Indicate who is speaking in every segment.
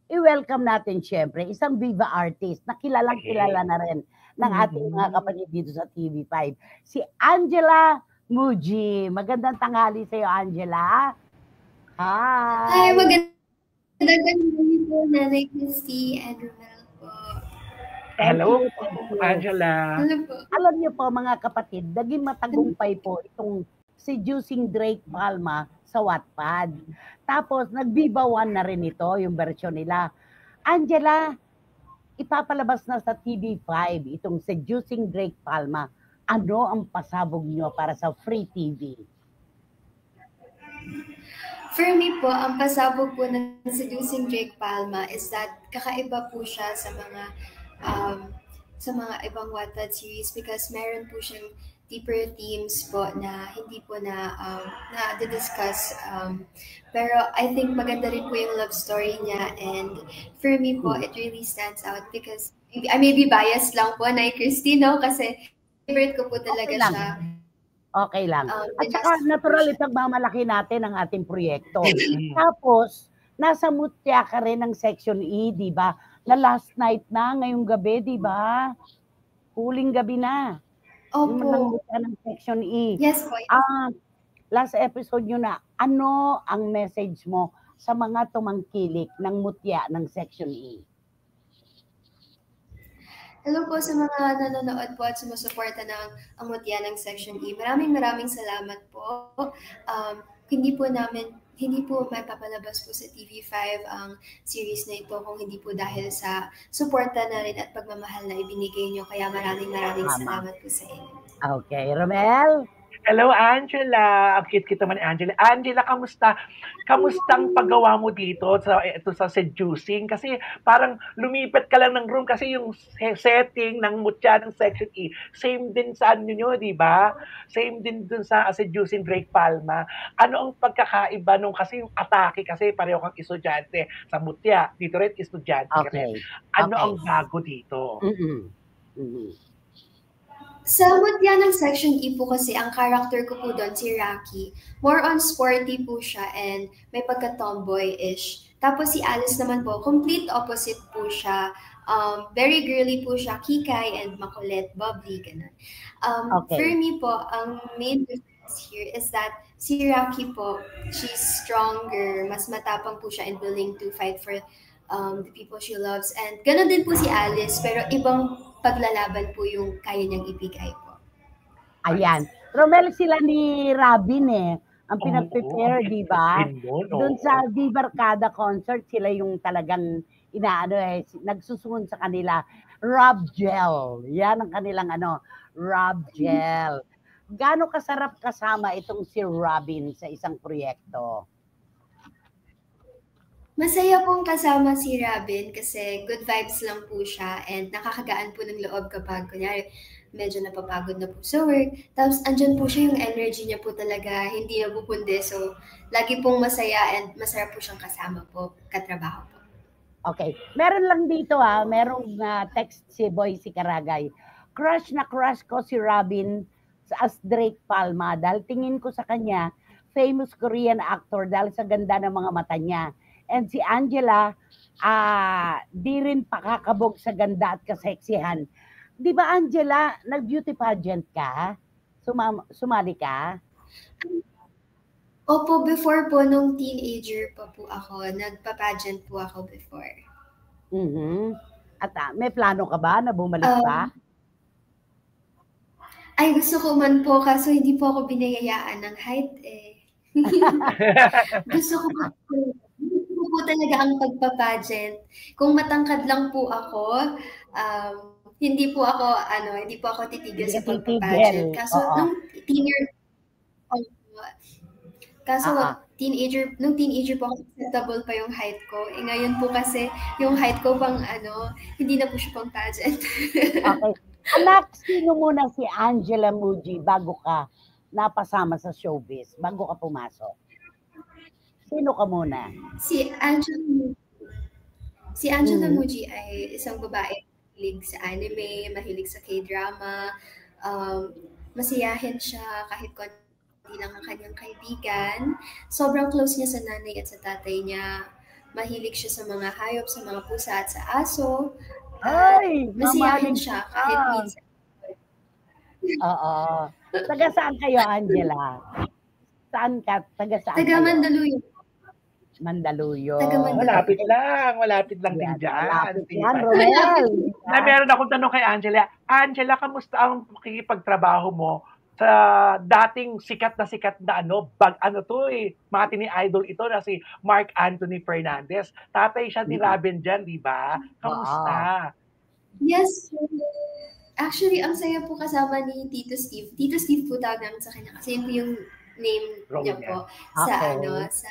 Speaker 1: i-welcome natin syempre isang Viva artist na kilalang kilala na rin ng ating mga kapatid dito sa TV5. Si Angela Muji. Magandang tanghali sa iyo, Angela.
Speaker 2: Hi, magandang gabi po, Nanay Christy and Romel po.
Speaker 3: Hello po, Angela.
Speaker 2: Hello po.
Speaker 1: Alam niyo po mga kapatid, naging matagumpay po itong Seducing Drake Palma sa Wattpad. Tapos nag-Viva One na rin ito, yung version nila. Angela, ipapalabas na sa TV5 itong Seducing Drake Palma. Ano ang pasabog niyo para sa Free TV?
Speaker 2: For me po, ang pasabog po ng Seducing Drake Palma is that kakaiba po siya sa mga ibang Wattpad series because meron po siyang deeper themes po na hindi po na-discuss. Pero I think maganda rin po yung love story niya, and for me po, it really stands out because I may be biased lang po, Nay Christy, no? Kasi favorite ko po talaga siya.
Speaker 1: Okay lang. At saka natural ipagmamalaki natin ang ating proyekto. Tapos, nasa mutya ka rin ng Section E, di ba? Na last night na, ngayong gabi, di ba? Huling gabi na.
Speaker 2: Opo.
Speaker 1: Yung mutya ng Section E.
Speaker 2: Yes po.
Speaker 1: Last episode nyo na, ano ang message mo sa mga tumangkilik ng mutya ng Section E?
Speaker 2: Hello po sa mga nanonood po at sumusuporta ng mutya ng Section E. Maraming salamat po. Hindi po mapapalabas po sa TV5 ang series na ito kung hindi po dahil sa suporta na rin at pagmamahal na ibinigay nyo. Kaya maraming salamat po sa inyo.
Speaker 1: Okay, Romel?
Speaker 3: Hello, Angela. Ang cute kita man, Angela. Angela, kamusta? Kamustang paggawa mo dito sa Seducing? Kasi parang lumipat ka lang ng room kasi yung setting ng mutya ng Section E, same din sa nyo, di ba? Same din dun sa Seducing Drake Palma. Ano ang pagkakaiba nung kasi yung atake kasi pareho kang estudyante sa mutya. Dito rin estudyante kasi. Ano ang bago dito?
Speaker 2: Sa mutya ng Section E po kasi, ang character ko po doon, si Rocky, more on sporty po siya and may pagka-tomboy-ish. Tapos si Alice naman po, complete opposite po siya. Very girly po siya, kikay and makulit, bubbly, ganun. For me po, ang main difference here is that si Rocky po, she's stronger, mas matapang po siya and willing to fight for the people she loves. And ganun din po si Alice, pero ibang paglalaban po yung kaya niyang ibigay po.
Speaker 1: Ayan. Romel, sila ni Robin ang pinag-prepare, di ba? Doon sa Vivarcada concert, sila yung talagang nagsusunod sa kanila. Rob Gel. Yan ang kanilang Rob Gel. Gaano kasarap kasama itong si Robin sa isang proyekto?
Speaker 2: Masaya pong kasama si Robin kasi good vibes lang po siya and nakakagaan po ng loob kapag kunyari medyo napapagod na po sa work. Tapos andyan po siya, yung energy niya po talaga, hindi na pupundi. So, lagi pong masaya and masarap po siyang kasama po, katrabaho po.
Speaker 1: Okay. Meron lang dito merong text si Boy si Karagay. Crush na crush ko si Robin as Drake Palma dahil tingin ko sa kanya, famous Korean actor dahil sa ganda ng mga mata niya. And si Angela, di rin pakakabog sa ganda at kaseksihan. Di ba, Angela, nag-beauty pageant ka? Sumali ka?
Speaker 2: Opo, before po, nung teenager pa po ako, nagpa-pageant po ako before.
Speaker 1: At may plano ka ba na bumalik pa?
Speaker 2: Ay, gusto ko man po, kaso hindi po ako binayayaan ng height Gusto ko po talaga ang pagpa-pageant. Kung matangkad lang po ako, hindi po ako titigil sa pagpa-pageant. Kaso nung nung teenager po ako, acceptable pa yung height ko. Ngayon po kasi yung height ko hindi na po siya pang pageant.
Speaker 1: Okay. Anak, sino muna si Angela Muji bago ka napasama sa showbiz, bago ka pumasok? Sino ka muna?
Speaker 2: Si Angela Muji ay isang babae mahilig sa anime, mahilig sa K-drama. Masiyahin siya kahit konti lang ang kanyang kaibigan. Sobrang close niya sa nanay at sa tatay niya. mahilig siya sa mga hayop, sa mga pusa at sa aso.
Speaker 1: Ay,
Speaker 2: Masiyahin
Speaker 1: mamahalin
Speaker 2: siya
Speaker 1: ka.
Speaker 2: kahit minsan.
Speaker 1: Oo. Taga saan kayo, Angela? Saan ka? Taga saan
Speaker 2: Taga
Speaker 1: kayo?
Speaker 2: Mandaluyong.
Speaker 1: Mandaluyong.
Speaker 2: Taga Mandaluyong.
Speaker 3: Malapit lang din
Speaker 1: Yan,
Speaker 3: dyan.
Speaker 1: malapit
Speaker 3: Diba?
Speaker 1: yan, Romel.
Speaker 3: Na meron akong tanong kay Angela. Angela, kamusta ang makikipagtrabaho mo sa dating sikat na matini idol ito na si Mark Anthony Fernandez. Tatay siya ni Robin dyan, di ba? Kamusta?
Speaker 2: Yes. Actually, ang saya po kasama ni Tito Steve. Tito Steve po tawag namin sa kanya kasi yun po yung name niya po sa sa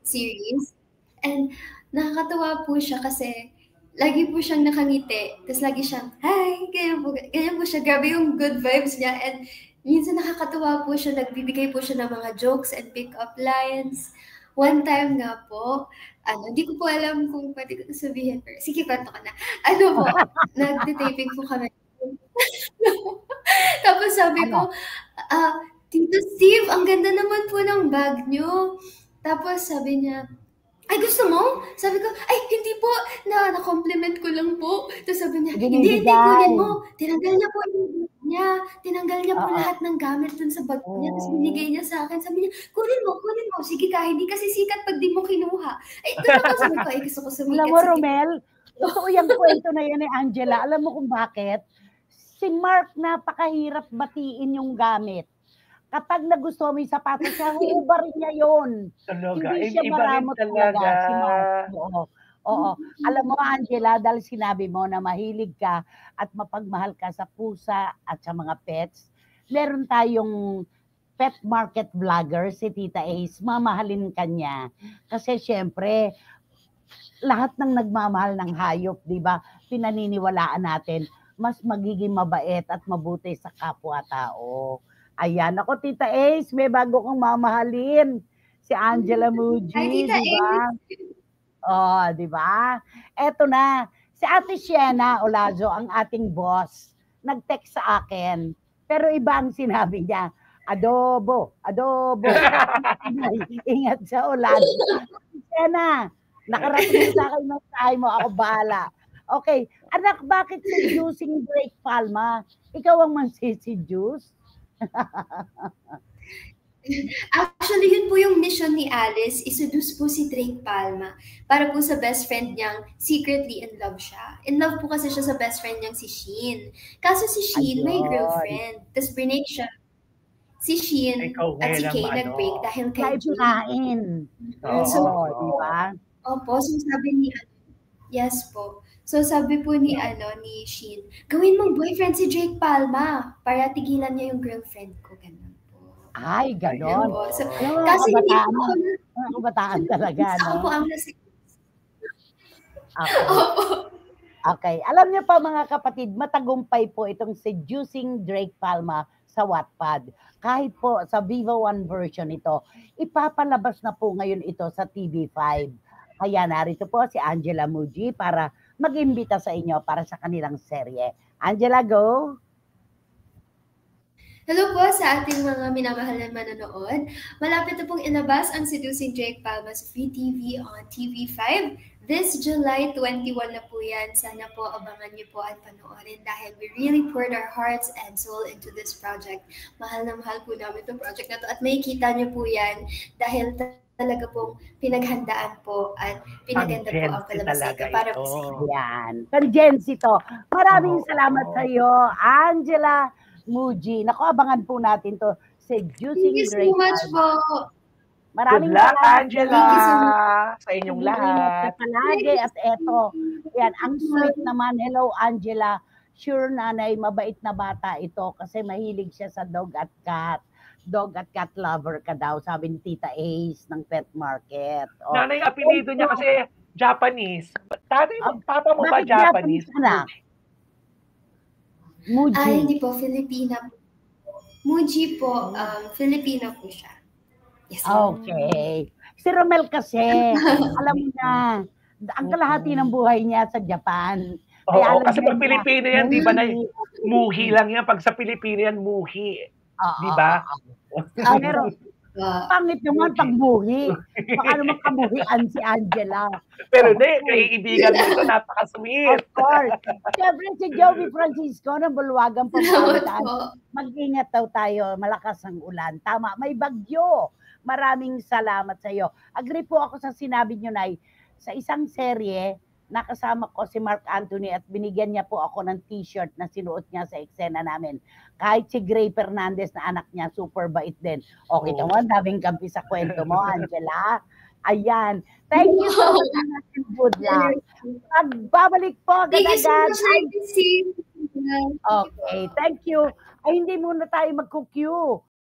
Speaker 2: series. And nakakatawa po siya kasi lagi po siyang nakangiti. Tapos lagi siyang, hi! Ganyan po siya. Grabe yung good vibes niya. And minsan nakakatawa po siya. Nagbibigay po siya ng mga jokes and pick-up lines. One time nga po, hindi ko po alam kung pwede ko sabihin. Pero sige, kwento ka na. Nagtitaping po kami. Tapos sabi ko, Tito Steve, ang ganda naman po ng bag niyo. Tapos sabi niya, ay, gusto mo? Sabi ko, ay, hindi po. Na-compliment ko lang po. Tapos sabi niya, hindi, kunin mo. Tinanggal niya po yung niya. Tinanggal niya po lahat ng gamit dun sa bag niya. Tapos binigay niya sa akin. Sabi niya, kunin mo. Sige ka, hindi kasi sikat pag di mo kinuha. Ay, ito na po. Sabi ko, ay, gusto ko sumikat.
Speaker 1: Alam mo, Romel, totoo yung kwento na yan ni Angela. Alam mo kung bakit? Si Mark, napakahirap batiin yung gamit. Kapag nagustuhan mo yung sapatos siya, huubarin niya yun.
Speaker 3: Talaga.
Speaker 1: Hindi siya maramot talaga. Si Mark. Oo. Alam mo, Angela, dahil sinabi mo na mahilig ka at mapagmahal ka sa pusa at sa mga pets, meron tayong pet market vlogger, si Tita Ace, mamahalin ka niya. Kasi syempre, lahat ng nagmamahal ng hayop, di ba, pinaniniwalaan natin, mas magiging mabait at mabuti sa kapwa-tao. Ayan, ako Tita Ace, may bago kang mamahalin. Si Angela Muji, di ba? Oh, di ba? Eto na, si Ate Sienna Olazo, ang ating boss, nag-text sa akin, pero iba ang sinabi niya, adobo. Ingat sa Olazo. Sienna, nakarating sa akin ng tayo mo, ako bahala. Okay, anak, bakit seducing Drake Palma? Ikaw ang mansisi-juice?
Speaker 2: Actually, yun po yung mission ni Alice, iseduce po si Drake Palma para po sa best friend niyang secretly in love siya. In love po kasi siya sa best friend niyang si Sheen. Kaso si Sheen may girlfriend. Tapos brinake siya. Si Sheen at si Kay nag-break dahil kay
Speaker 1: Sheen.
Speaker 2: So,
Speaker 1: di ba?
Speaker 2: Opo, so sabi ni yes po. So sabi po ni Sheen, gawin mong boyfriend si Drake Palma para tigilan niya yung girlfriend ko. Ganun po.
Speaker 1: Ay, ganon.
Speaker 2: So,
Speaker 1: kasi hindi po ako kabataan talaga, no?
Speaker 2: Ako po ang
Speaker 1: Okay. Alam niyo pa mga kapatid, matagumpay po itong Seducing Drake Palma sa Wattpad. Kahit po sa Viva One version ito, ipapalabas na po ngayon ito sa TV5. Kaya narito po si Angela Muji para mag-imbita sa inyo para sa kanilang serye. Angela, go!
Speaker 2: Hello po sa ating mga minamahal na manonood. Malapit na pong inabas ang Seducing Drake Palma sa Free TV on TV5. This July 21 na po yan. Sana po abangan niyo po at panoorin dahil we really poured our hearts and soul into this project. Mahal na mahal po namin itong project na to at makikita niyo po yan dahil talaga pong pinaghandaan po at pinaganda po ang palabas ito para po sa inyo.
Speaker 1: Yan. Pang-Gens ito. Maraming salamat sa iyo, Angela Muji. Naku, abangan po natin to. Seducing Drake.
Speaker 2: Thank you so much po.
Speaker 1: Maraming
Speaker 3: salamat,
Speaker 1: Angela.
Speaker 3: Sa inyong lahat.
Speaker 1: Palagi at eto. Yan, ang sweet naman. Hello, Angela. Sure, nanay, mabait na bata ito kasi mahilig siya sa dog at cat. Dog at cat lover ka daw, sabi ni Tita Ace ng Pet Market.
Speaker 3: Oh. Nanay, apelido niya kasi Japanese. Papa mo ba Japanese?
Speaker 1: Muji.
Speaker 2: Hindi po, Filipina. Muji po, Filipina po siya.
Speaker 1: Yes. Okay. Si Romel kasi, alam mo na, ang kalahati ng buhay niya sa Japan.
Speaker 3: Oo, kasi pag Pilipino yan, di ba na muhi lang yan. Pag sa Pilipino yan, muhi. Di ba?
Speaker 1: Pangit naman pagbuhi. Baka naman kabuhian si Angela.
Speaker 3: Pero
Speaker 1: Oh,
Speaker 3: hindi, kaibigan mo ito, napaka-sweet.
Speaker 1: of course. Siyempre si Joey Francisco ng Bulwagang
Speaker 2: Salamat
Speaker 1: Pampanga.
Speaker 2: po.
Speaker 1: Mag-ingat daw tayo, malakas ang ulan. Tama, may bagyo. Maraming salamat sa iyo. Agree po ako sa sinabi niyo, Nay. Sa isang serye, nakasama ko si Mark Anthony at binigyan niya po ako ng t-shirt na sinuot niya sa eksena namin. Kahit si Gray Fernandez na anak niya, super bait din. Okay,
Speaker 3: Oo.
Speaker 1: tama, daming kampi sa kwento mo, Angela. Ayan. Thank you so much. Good luck. Magbabalik po
Speaker 2: Thank you so
Speaker 1: agad-agad.
Speaker 2: much, Legacy.
Speaker 1: Okay, thank you. Ay, hindi muna tayo magkukue.